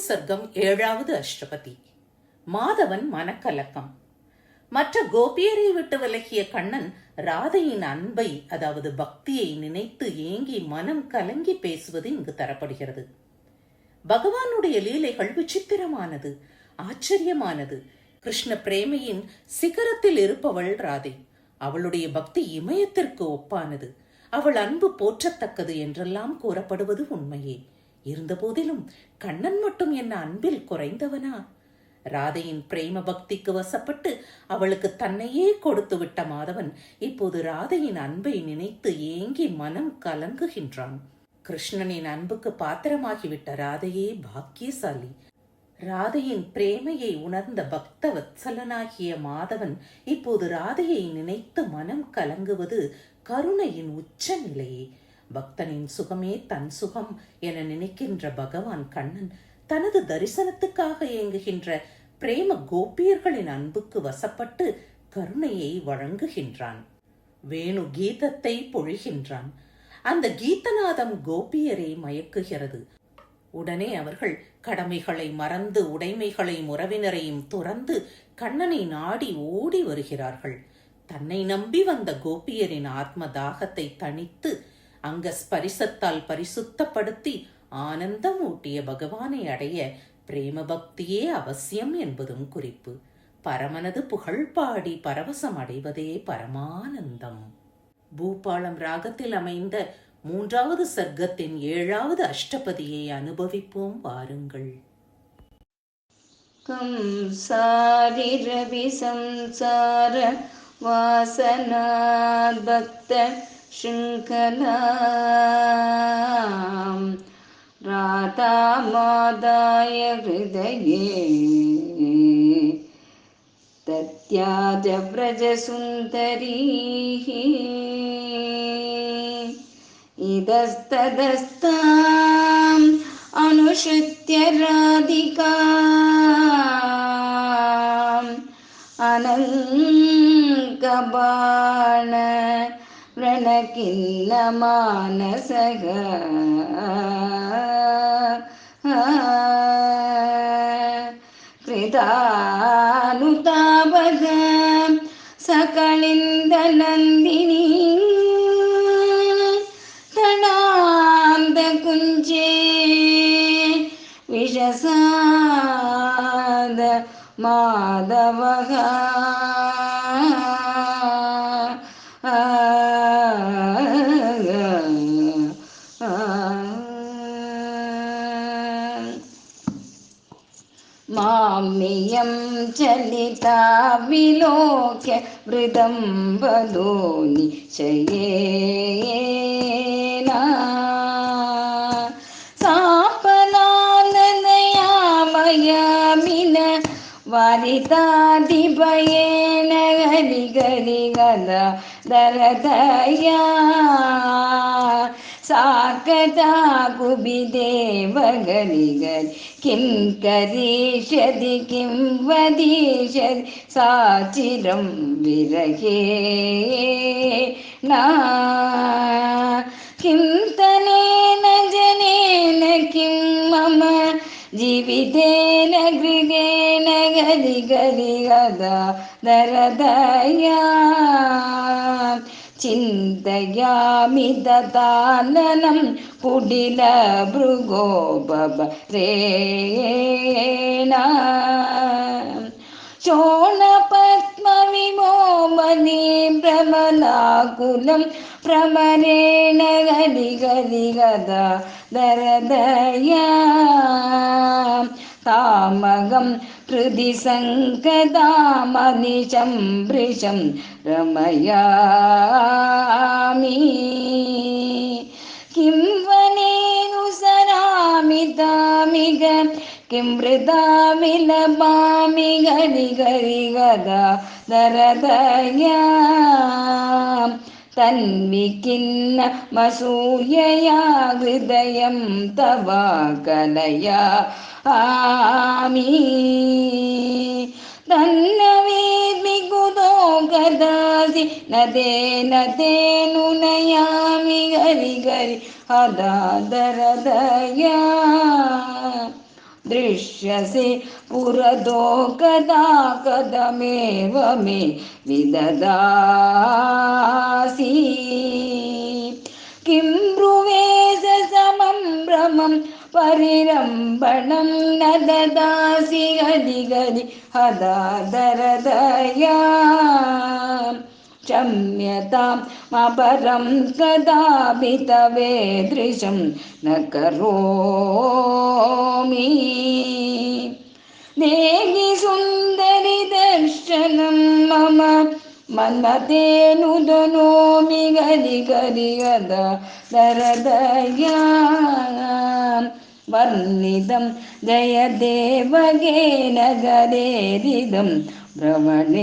சர்க்கம் 7வது அஷ்டபதி. மாதவன் மனக்கலக்கம். மற்ற கோபியரை விட்டு விலகிய கண்ணன் ராதையின் அன்பை, அதாவது பக்தியை நினைத்து ஏங்கி மனம் கலங்கி பேசுவது இங்கு தரப்படுகிறது. பகவானுடைய லீலைகள் விசித்திரமானது, ஆச்சரியமானது. கிருஷ்ண பிரேமையின் சிகரத்தில் இருப்பவள் ராதை. அவளுடைய பக்தி இமயத்திற்கு ஒப்பானது. அவள் அன்பு போற்றத்தக்கது என்றெல்லாம் கூறப்படுவது உண்மையே. இருந்த போதிலும் கண்ணன் மட்டும் என்ன அன்பில் குறைந்தவனா? ராதையின் பிரேம பக்திக்கு வசப்பட்டு அவளுக்கு தன்னையே கொடுத்து விட்ட மாதவன் இப்போது ராதையின் அன்பை நினைத்து ஏங்கி மனம் கலங்குகின்றான். கிருஷ்ணனின் அன்புக்கு பாத்திரமாகிவிட்ட ராதையே பாக்கியசாலி. ராதையின் பிரேமையை உணர்ந்த பக்த வத்சலனாகிய மாதவன் இப்போது ராதையை நினைத்து மனம் கலங்குவது கருணையின் உச்ச நிலையே. பக்தனின் சுகமே தன் சுகம் என நினைக்கின்ற பகவான் கண்ணன் தனது தரிசனத்துக்காக இயங்குகின்ற பிரேம கோபியர்களின் அன்புக்கு வசப்பட்டு கருணையை வழங்குகின்றான். வேணு கீதத்தை பொழிகின்றான். அந்த கீதநாதம் கோபியரை மயக்குகிறது. உடனே அவர்கள் கடமைகளை மறந்து உடைமைகளையும் உறவினரையும் துறந்து கண்ணனை நாடி ஓடி வருகிறார்கள். தன்னை நம்பி வந்த கோபியரின் ஆத்ம தாகத்தை தணித்து அங்க ஸ்பரிசத்தால் பரிசுத்தப்படுத்தி ஆனந்தம் ஊட்டிய பகவானை அடைய பிரேம பக்தியே அவசியம் என்பதும் குறிப்பு. பரமனது புகழ் பாடி பரவசம் அடைவதே பரமானந்தம். பூபாளம் ராகத்தில் அமைந்த 3வது சர்க்கத்தின் 7வது அஷ்டபதியை அனுபவிப்போம் வாருங்கள். கம்சாரி ரவி சம்சார வாசனாத் பக்த शृङ्खलां राधा मादाय हृदये तत्याज व्रजसुन्दरीः इदस्तदस्ताम् अनुसृत्य राधिकाम् अनङ्गबाण व्रणकिन्न मानसः कृतानुतापः सकलिन्दनन्दिनी तडान्तकुञ्जे विषसाद माधवः माम्यं चलिता विलोक्य वृदं वदो निश्चयेन सापनाननयामयामिन वारितादिभयेन हरिगरिगदा दरदया साकदा कुबिदेवगरिगरि किं करिष्यति किं वदिष्यति साचिरं विरहे ना किं तनेन जनेन किं मम जीवितेन गृहेण गरिगरिगदा दरदया चिन्तयामि ददाननं पुडिलभृगो बभरेण शोणपद्मविमोमने भ्रमलाकुलं भ्रमरेण गरिगरिगदा दरदया तामगं हृदि सङ्कदामनिशं वृषं रमयामि किं वनेनुसरामि तामिग किं वृथा विलपामि गरिगरिगदा दरदया तन्विखिन्न मसूयया हृदयं तव कलया आमि तन्नवेद्मि कुतो गदासि नदे नयामि गरि गरि हदा दरदया दृश्यसे पुरदो कदा कदमेव मे विददासि किं ब्रुवे समं भ्रमं परिरम्भणं न ददासि गदि गदि हदादरदया क्षम्यताम् अपरं कदापि तवेदृशं न करोमि देहि सुन्दरि दर्शनं मम मन्मथेऽनुदनोमि गदि गदि यदा दरदया वर्णितं जयदेवगेन गदेरिदं भ्रमणेन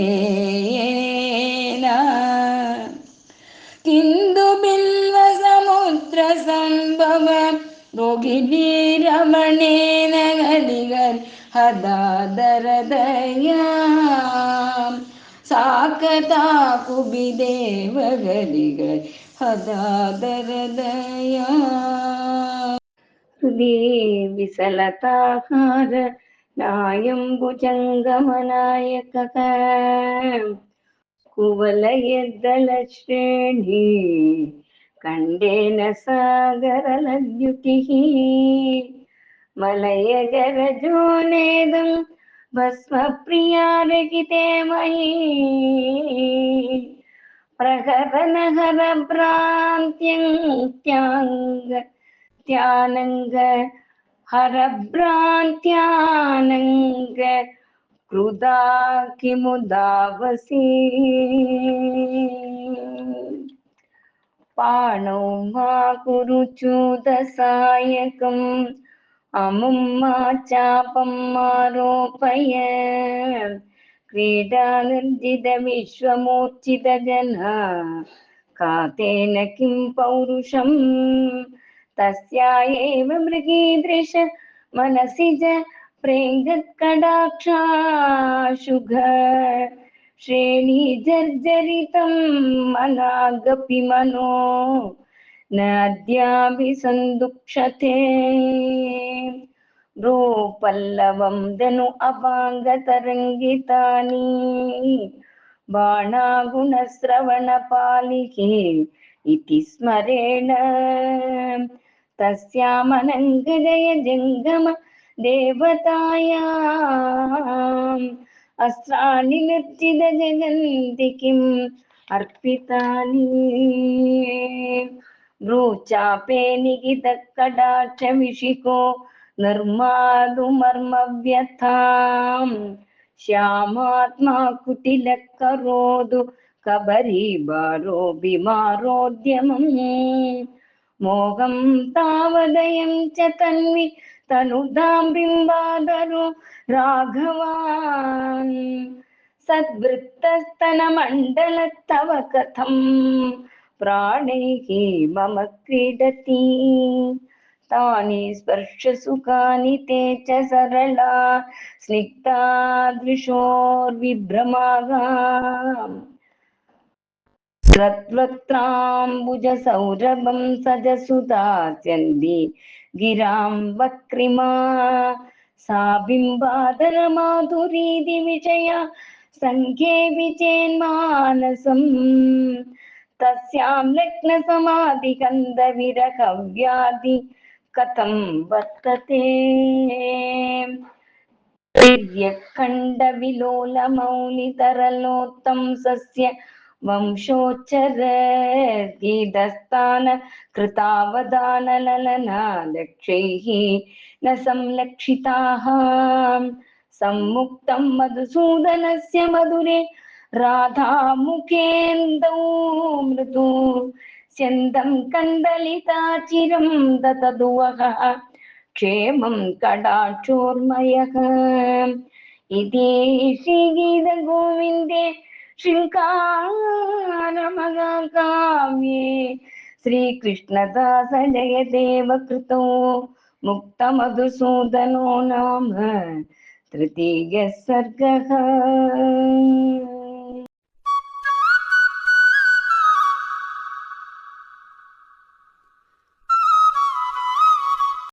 किन्तु बिल्वसमुद्रसम्भव रोगिणीरमणेन गदि गदि हदादरदया साकता कुबिदेव गदि गदि हदादरदया हृदि विसलताहार नायं भुजङ्गमनायकः कुवलयद्दलश्रेणी कण्डेन सागरलद्युतिः मलयगरजोनेदं भस्मप्रियारगिते मयि प्रहरनहरभ्रान्त्यङ्ग हरभ्रान्त्यानङ्ग कृदा किमुदावसि पाणौ मा कुरु चूदसायकम् अमुं मा चापं मारोपय क्रीडानिर्जितविश्वमूर्छितजना कातेन किं पौरुषं तस्या एव मृगीदृश मनसि च प्रेङ्गत्कटाक्षाशुघ श्रेणीजर्जरितं मनागपि मनो नाद्यापि सन्दुक्षते भ्रूपल्लवं धनु अपाङ्गतरङ्गितानि बाणागुणश्रवणपालिके इति स्मरेण तस्यामनङ्गजय जङ्गम देवतायाम् अस्त्राणि निर्जित जगन्ति किम् अर्पितानि भ्रूचापे निगितः कटाक्षविशिखो निर्मातुमर्मव्यथाम् श्यामात्मा कुटिलः करोतु कबरीबारो बिमारोद्यमम् मोहं तावदयं च तन्वि तनुदां बिम्बादरो राघवान् सद्वृत्तस्तनमण्डलतव कथं प्राणैः मम क्रीडति तानि स्पर्शसुखानि ते च सरला स्निग्धा दृशोर्विभ्रमाः रत्वक्त्राम्बुजसौरभं सजसुदास्यन्ति गिरां वक्रिमा सा बिम्बादरमाधुरीति विषया सङ्ख्ये विचेन्मानसम् तस्यां लग्नसमाधिकन्दविरहव्याधि कथं वर्तते दिव्यखण्डविलोलमौलितरलोत्तंसस्य वंशोच्चर गीतस्थान कृतावदानललना लक्ष्यैः न संलक्षिताः सम्मुक्तं मधुसूदनस्य मधुरे राधामुखेन्दौ मृदु स्यन्दं कन्दलिताचिरं दतदुवहः क्षेमं कटाक्षोर्मयः इति श्रीगीतगोविन्दे शृङ्गारमहाकाव्ये श्रीकृष्णदास जयदेव कृतो मुक्तमधुसूदनो नाम तृतीयः सर्गः।